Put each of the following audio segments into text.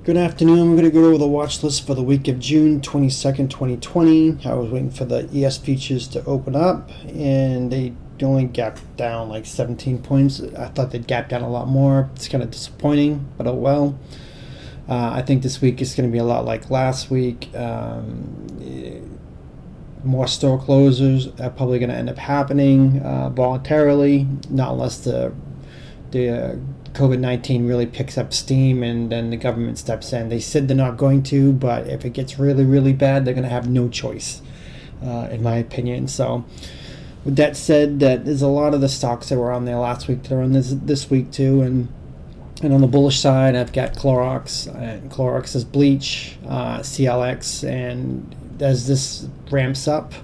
Good afternoon. We're going to go over the watch list for the week of June 22nd, 2020. I was waiting for the ES futures to open up, and they only gapped down like 17 points. I thought they'd gap down a lot more. It's kind of disappointing, but oh well. I think this week is going to be a lot like last week. More store closures are probably going to end up happening voluntarily, not unless the COVID-19 really picks up steam and then the government steps in. They said they're not going to, but if it gets really, really bad, they're going to have no choice, in my opinion. So with that said, there's a lot of the stocks that were on there last week that are on this week too. And on the bullish side, I've got Clorox. Clorox is bleach, CLX, and as this ramps up,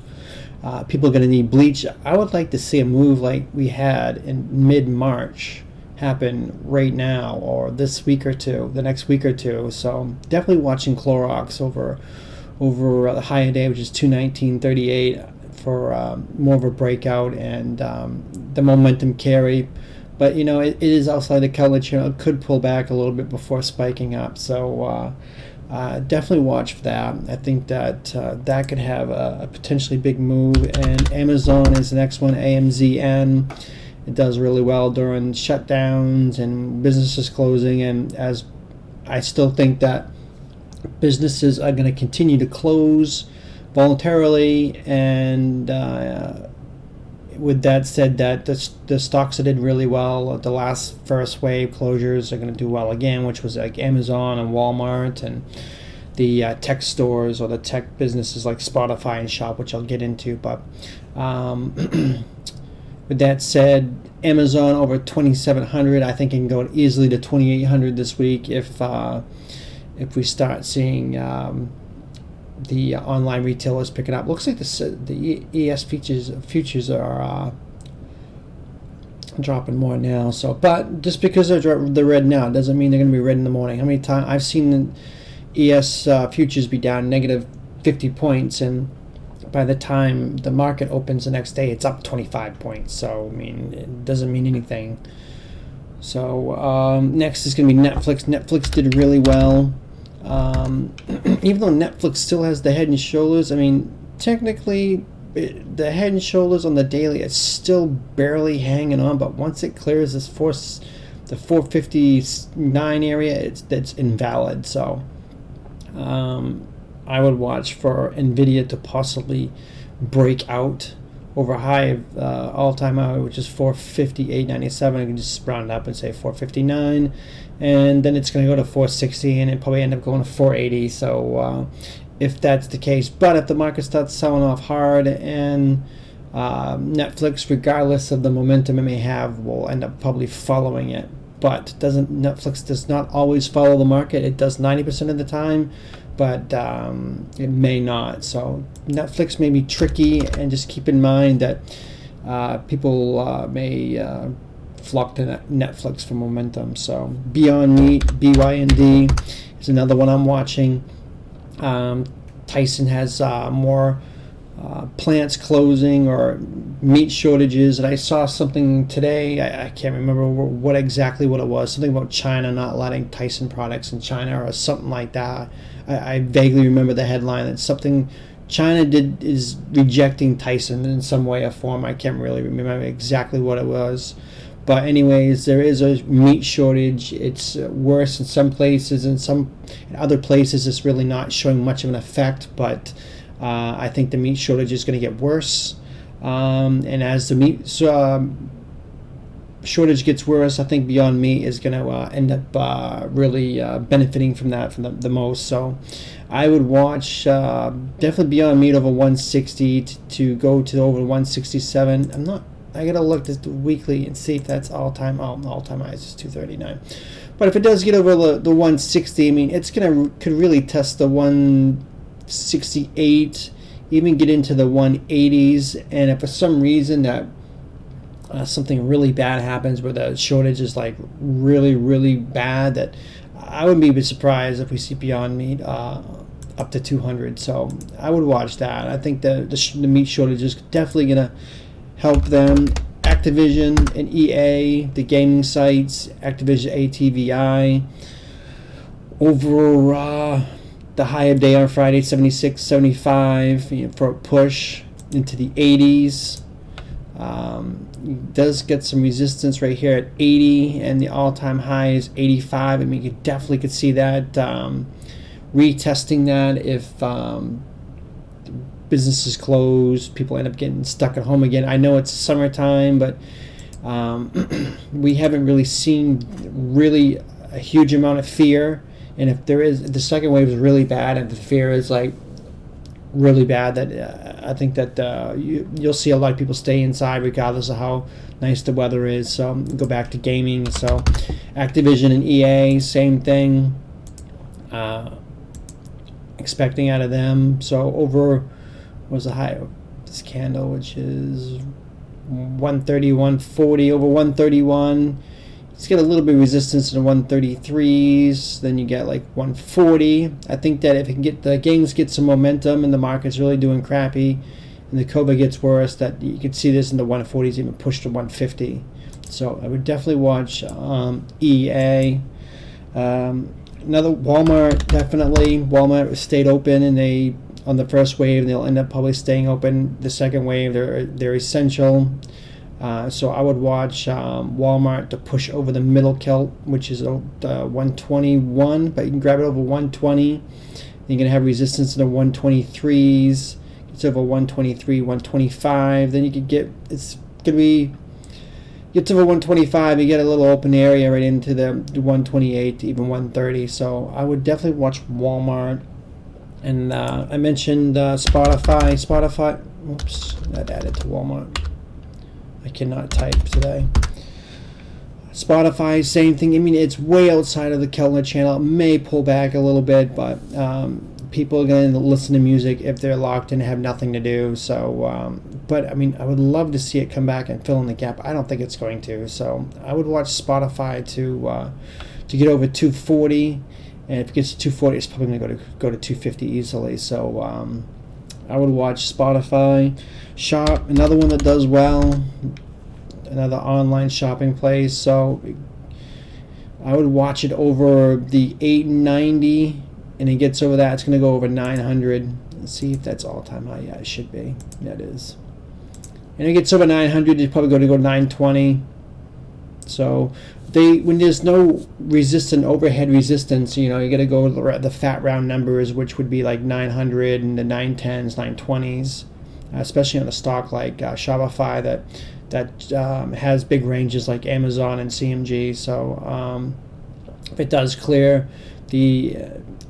people are going to need bleach. I would like to see a move like we had in mid-March happen right now, or this week or two, the next week or two. So definitely watching Clorox over the higher day, which is 219.38, for more of a breakout and the momentum carry. But you know, it is outside the color channel. It could pull back a little bit before spiking up. So definitely watch for that. I think that that could have a potentially big move. And Amazon is the next one, AMZN. It does really well during shutdowns and businesses closing, and as I still think that businesses are going to continue to close voluntarily. And with that said, that the stocks that did really well, the first wave closures, are going to do well again, which was like Amazon and Walmart and the tech stores or the tech businesses like Spotify and Shop, which I'll get into. But with that said, Amazon over 2,700. I think it can go easily to 2,800 this week if we start seeing the online retailers picking up. Looks like the ES futures are dropping more now. So, but just because they're red now doesn't mean they're going to be red in the morning. How many times I've seen the ES futures be down negative 50 points, and by the time the market opens the next day, it's up 25 points. So, I mean, it doesn't mean anything. So, next is going to be Netflix. Netflix did really well. Even though Netflix still has the head and shoulders, I mean, technically, the head and shoulders on the daily is still barely hanging on. But once it clears the 459 area, that's invalid. So, I would watch for NVIDIA to possibly break out over high all-time high, which is 458.97. I can just round up and say 459, and then it's going to go to 460, and it probably end up going to 480. So if that's the case, but if the market starts selling off hard, and Netflix, regardless of the momentum it may have, will end up probably following it. But Netflix does not always follow the market. It does 90% of the time, but it may not. So Netflix may be tricky, and just keep in mind that people may flock to Netflix for momentum. So Beyond Meat, BYND, is another one I'm watching. Tyson has more plants closing or meat shortages, and I saw something today, I can't remember what exactly it was, something about China not letting Tyson products in China or something like that. I vaguely remember the headline that something China is rejecting Tyson in some way or form. I can't really remember exactly what it was. But anyways, there is a meat shortage. It's worse in some places, and in other places it's really not showing much of an effect. But I think the meat shortage is going to get worse. And as the meat shortage gets worse, I think Beyond Meat is going to end up really benefiting from that the most. So I would watch definitely Beyond Meat over 160 to go to over 167. I gotta look at the weekly and see if that's all-time highs is 239. But if it does get over the 160, I mean, could really test the 168, even get into the 180s. And if for some reason that something really bad happens where the shortage is like really, really bad, that I wouldn't be a bit surprised if we see Beyond Meat up to 200. So I would watch that. I think the meat shortage is definitely gonna help them. Activision and EA, the gaming sites, Activision ATVI, over the high of day on Friday, 76, 75, for a push into the 80s. Does get some resistance right here at 80, and the all-time high is 85. I mean, you definitely could see that retesting that if businesses close, people end up getting stuck at home again. I know it's summertime, but we haven't really seen really a huge amount of fear. And if there is, the second wave is really bad, and the fear is like really bad, that I think that you'll see a lot of people stay inside regardless of how nice the weather is. So go back to gaming. So Activision and EA, same thing. Expecting out of them. So over, what was the high of this candle, which is 130, 140, over 131. Let's get a little bit of resistance in the 133s. Then you get like 140. I think that if it can get the games get some momentum and the market's really doing crappy, and the COVID gets worse, that you could see this in the 140s even push to 150. So I would definitely watch EA. Another Walmart, definitely. Walmart stayed open, and they on the first wave they'll end up probably staying open. The second wave they're essential. So I would watch Walmart to push over the middle kilt, which is 121, but you can grab it over 120. You're going to have resistance in the 123s. It's over 123, 125. Then you could get, it's going to be, get to the 125, you get a little open area right into the 128 to even 130. So I would definitely watch Walmart. And I mentioned Spotify. Oops, that added to Walmart. I cannot type today. Spotify, same thing. I mean, it's way outside of the Kellner channel. It may pull back a little bit, but people are going to listen to music if they're locked in and have nothing to do. So, but I mean, I would love to see it come back and fill in the gap. I don't think it's going to. So I would watch Spotify to get over 240, and if it gets to 240, it's probably going to go to 250 easily. So I would watch Spotify. Shop, another one that does well, another online shopping place. So I would watch it over the 890, and it gets over that, it's going to go over 900. Let's see if that's all-time high. Yeah, it should be. Yeah, it is. And it gets over 900, it's probably going to go to 920. So when there's no resistant overhead resistance, you got to go with the fat round numbers, which would be like 900 and the 910s, 920s. Especially on a stock like Shopify that has big ranges like Amazon and CMG. So if it does clear the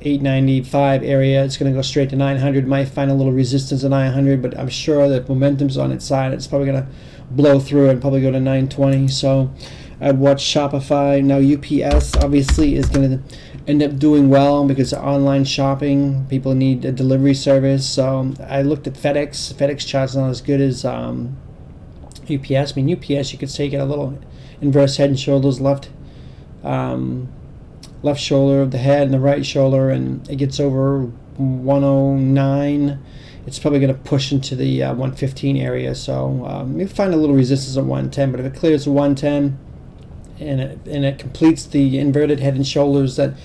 895 area, it's going to go straight to 900. Might find a little resistance at 900, but I'm sure that momentum's on its side. It's probably going to blow through and probably go to 920. So I'd watch Shopify. Now UPS obviously is going to end up doing well because of online shopping. People need a delivery service. So I looked at FedEx. FedEx chart's not as good as UPS. I mean, UPS, you could say you get a little inverse head and shoulders, left shoulder of the head and the right shoulder, and it gets over 109. It's probably going to push into the 115 area. So you find a little resistance at 110, but if it clears to 110, and it completes the inverted head and shoulders, that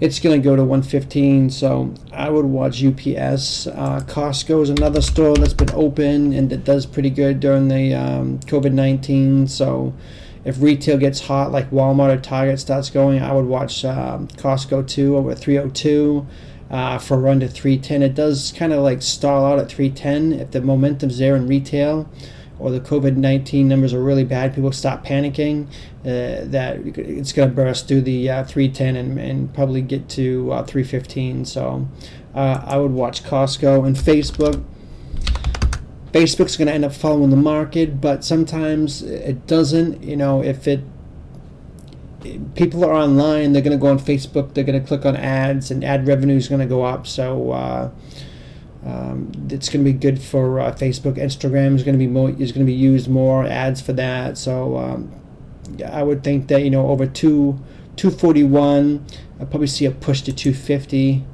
it's going to go to 115. So I would watch UPS. Costco is another store that's been open and that does pretty good during the COVID-19. So if retail gets hot like Walmart or Target starts going, I would watch Costco too over 302 for a run to 310. It does kind of like stall out at 310 if the momentum's there in retail, or the COVID-19 numbers are really bad, people stop panicking, that it's going to burst through the 310 and probably get to 315. So I would watch Costco. And Facebook. Facebook's going to end up following the market, but sometimes it doesn't. If people are online, they're going to go on Facebook, they're going to click on ads, and ad revenue is going to go up. So it's going to be good for Facebook. Instagram is going to be used more, ads for that. So I would think that over 241, I'll probably see a push to 250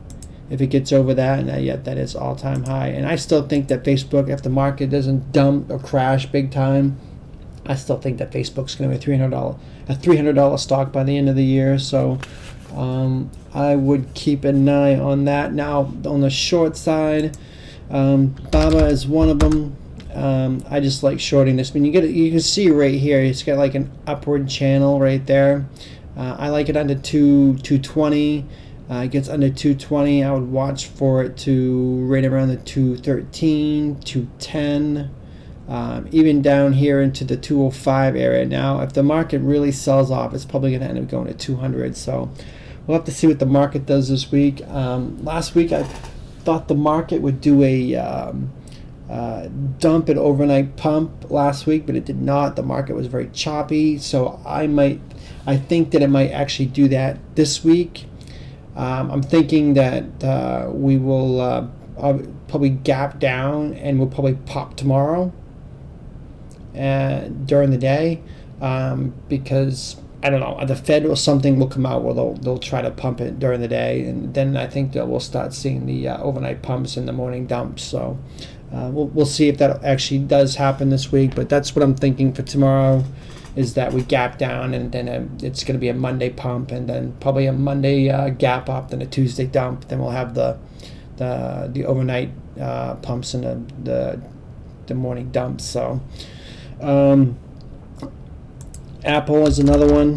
if it gets over that, and yet that is all-time high. And I still think that Facebook, if the market doesn't dump or crash big time, I still think that Facebook's going to be a $300 stock by the end of the year. So I would keep an eye on that. Now on the short side, Baba is one of them. I just like shorting this. I mean, you can see right here, it's got like an upward channel right there. I like it under 220. It gets under 220. I would watch for it to right around the 213, 210. Even down here into the 205 area. Now, if the market really sells off, it's probably going to end up going to 200. So we'll have to see what the market does this week. Last week, I thought the market would do a dump and overnight pump last week, but it did not. The market was very choppy. So I think that it might actually do that this week. I'm thinking that we will probably gap down and we'll probably pop tomorrow during the day, because I don't know, the Fed or something will come out where they'll try to pump it during the day, and then I think that we'll start seeing the overnight pumps and the morning dumps. So we'll see if that actually does happen this week, but that's what I'm thinking for tomorrow, is that we gap down, and then it's going to be a Monday pump, and then probably a Monday gap up, then a Tuesday dump. Then we'll have the overnight pumps and the morning dumps. So Apple is another one.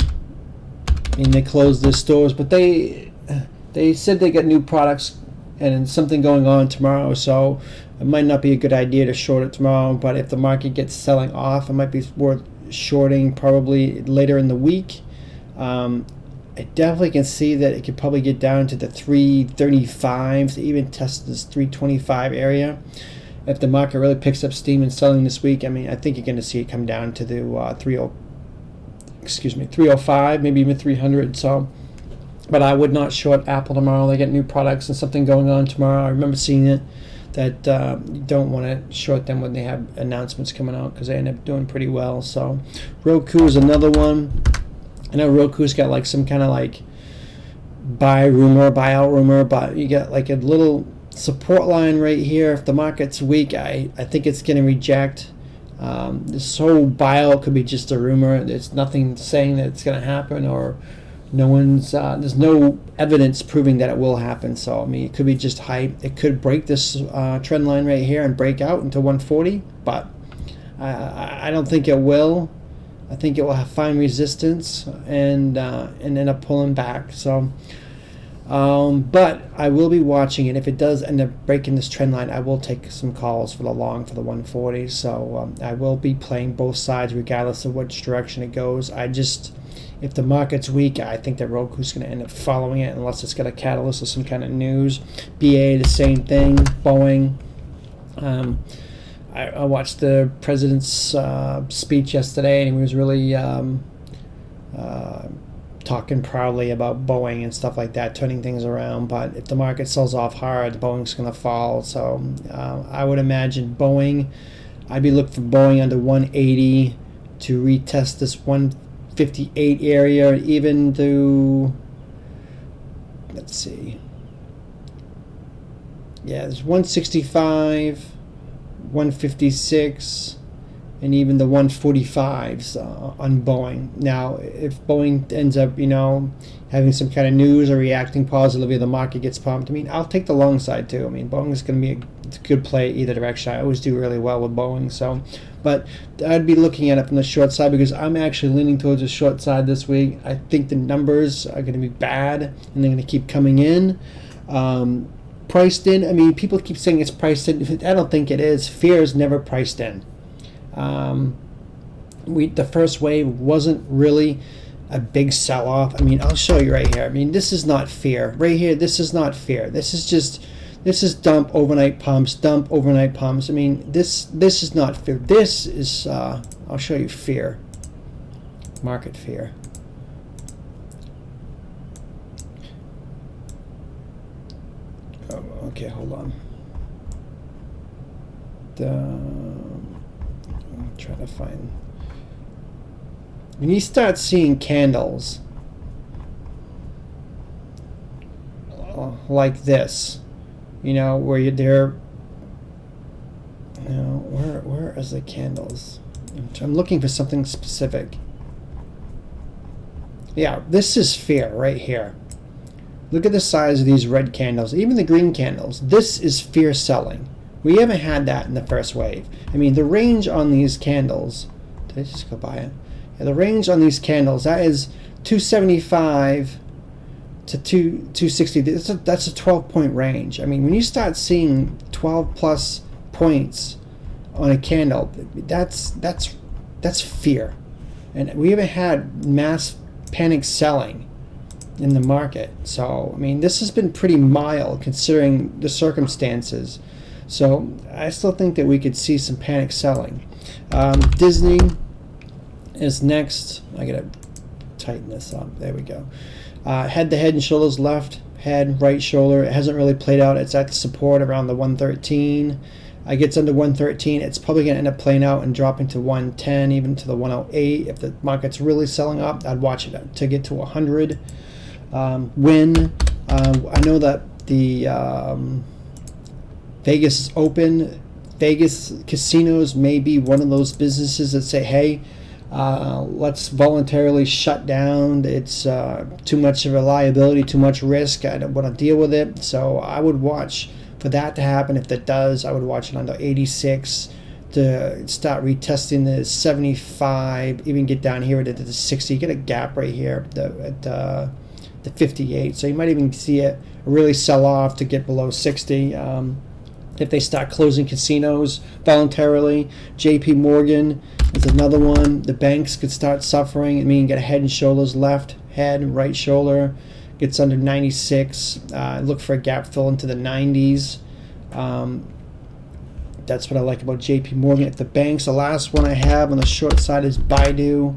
I mean, they closed their stores, but they said they got new products and something going on tomorrow, so it might not be a good idea to short it tomorrow. But if the market gets selling off, it might be worth shorting probably later in the week. I definitely can see that it could probably get down to the 335s, even test this 325 area. If the market really picks up steam and selling this week, I mean, I think you're going to see it come down to the 305, maybe even 300. So, but I would not short Apple tomorrow. They get new products and something going on tomorrow. I remember seeing it, that you don't want to short them when they have announcements coming out, because they end up doing pretty well. So Roku is another one. I know Roku's got like some kind of like buyout rumor, but you got like a little support line right here. If the market's weak, I think it's going to reject. This whole buyout could be just a rumor. There's nothing saying that it's going to happen, or there's no evidence proving that it will happen. So I mean, it could be just hype. It could break this trend line right here and break out into 140, but I don't think it will. I think it will find resistance and end up pulling back. So but I will be watching it. If it does end up breaking this trend line, I will take some calls for the long for the 140. So I will be playing both sides regardless of which direction it goes. If the market's weak, I think that Roku's going to end up following it unless it's got a catalyst or some kind of news. BA, the same thing. Boeing. I watched the president's speech yesterday, and he was really talking proudly about Boeing and stuff like that, turning things around. But if the market sells off hard, Boeing's going to fall. So I would imagine Boeing, I'd be looking for Boeing under 180 to retest this 158 area, even to, let's see, yeah, there's 165, 156, and even the 145s on Boeing. Now, if Boeing ends up, having some kind of news or reacting positively, the market gets pumped, I mean, I'll take the long side too. I mean, Boeing's going to be a good play either direction. I always do really well with Boeing. So, but I'd be looking at it from the short side, because I'm actually leaning towards the short side this week. I think the numbers are going to be bad, and they're going to keep coming in. Priced in, I mean, people keep saying it's priced in. I don't think it is. Fear is never priced in. The first wave wasn't really a big sell-off. I mean, I'll show you right here. I mean, this is not fear. Right here, this is not fear. This is dump overnight pumps, dump overnight pumps. I mean, this is not fear. This is, I'll show you fear. Market fear. Oh, okay, hold on. I'm trying to find. When you start seeing candles like this, where where is the candles? I'm looking for something specific. Yeah, this is fear right here. Look at the size of these red candles, even the green candles. This is fear selling. We haven't had that in the first wave. I mean, the range on these candles, did I just go by it? Yeah, the range on these candles, that is 275 to 260. That's a 12-point range. I mean, when you start seeing 12 plus points on a candle, that's fear. And we haven't had mass panic selling in the market. So, I mean, this has been pretty mild considering the circumstances. So, I still think that we could see some panic selling. Disney is next. I gotta tighten this up. There we go. Head to head and shoulders left, head, right shoulder. It hasn't really played out. It's at the support around the 113. It gets under 113. It's probably going to end up playing out and dropping to 110, even to the 108. If the market's really selling up, I'd watch it to get to 100. Win. I know that the Vegas is open. Vegas casinos may be one of those businesses that say, hey, let's voluntarily shut down. It's too much of a liability, too much risk. I don't want to deal with it. So I would watch for that to happen. If that does, I would watch it under 86 to start retesting the 75, even get down here at the 60. Get a gap right here at the 58. So you might even see it really sell off to get below 60. If they start closing casinos voluntarily. JP Morgan is another one. The banks could start suffering. I mean, get a head and shoulders left, head, right shoulder. Gets under 96. Look for a gap fill into the 90s. That's what I like about JP Morgan. If the banks, the last one I have on the short side is Baidu.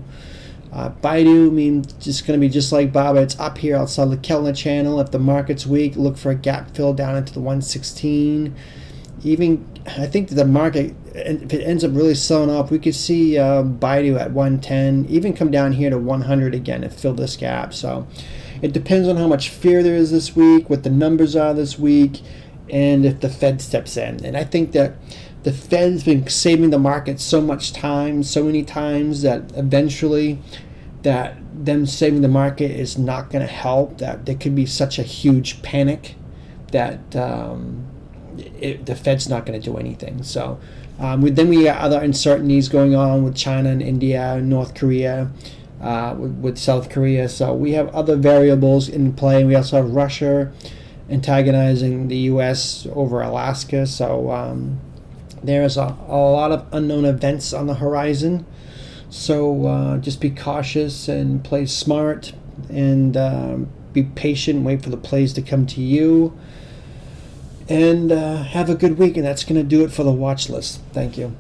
Baidu, I mean, just going to be just like Baba. It's up here outside the Kellner channel. If the market's weak, look for a gap fill down into the 116. Even, I think that the market, if it ends up really selling off, we could see Baidu at 110, even come down here to 100 again and fill this gap. So it depends on how much fear there is this week, what the numbers are this week, and if the Fed steps in. And I think that the Fed's been saving the market so much time, so many times, that eventually that them saving the market is not going to help, that there could be such a huge panic that the Fed's not going to do anything. So then we got other uncertainties going on with China and India and North Korea, with South Korea. So we have other variables in play. We also have Russia antagonizing the U.S. over Alaska. So there's a lot of unknown events on the horizon. So just be cautious and play smart, and be patient, wait for the plays to come to you, and have a good week. And that's going to do it for the watch list. Thank you.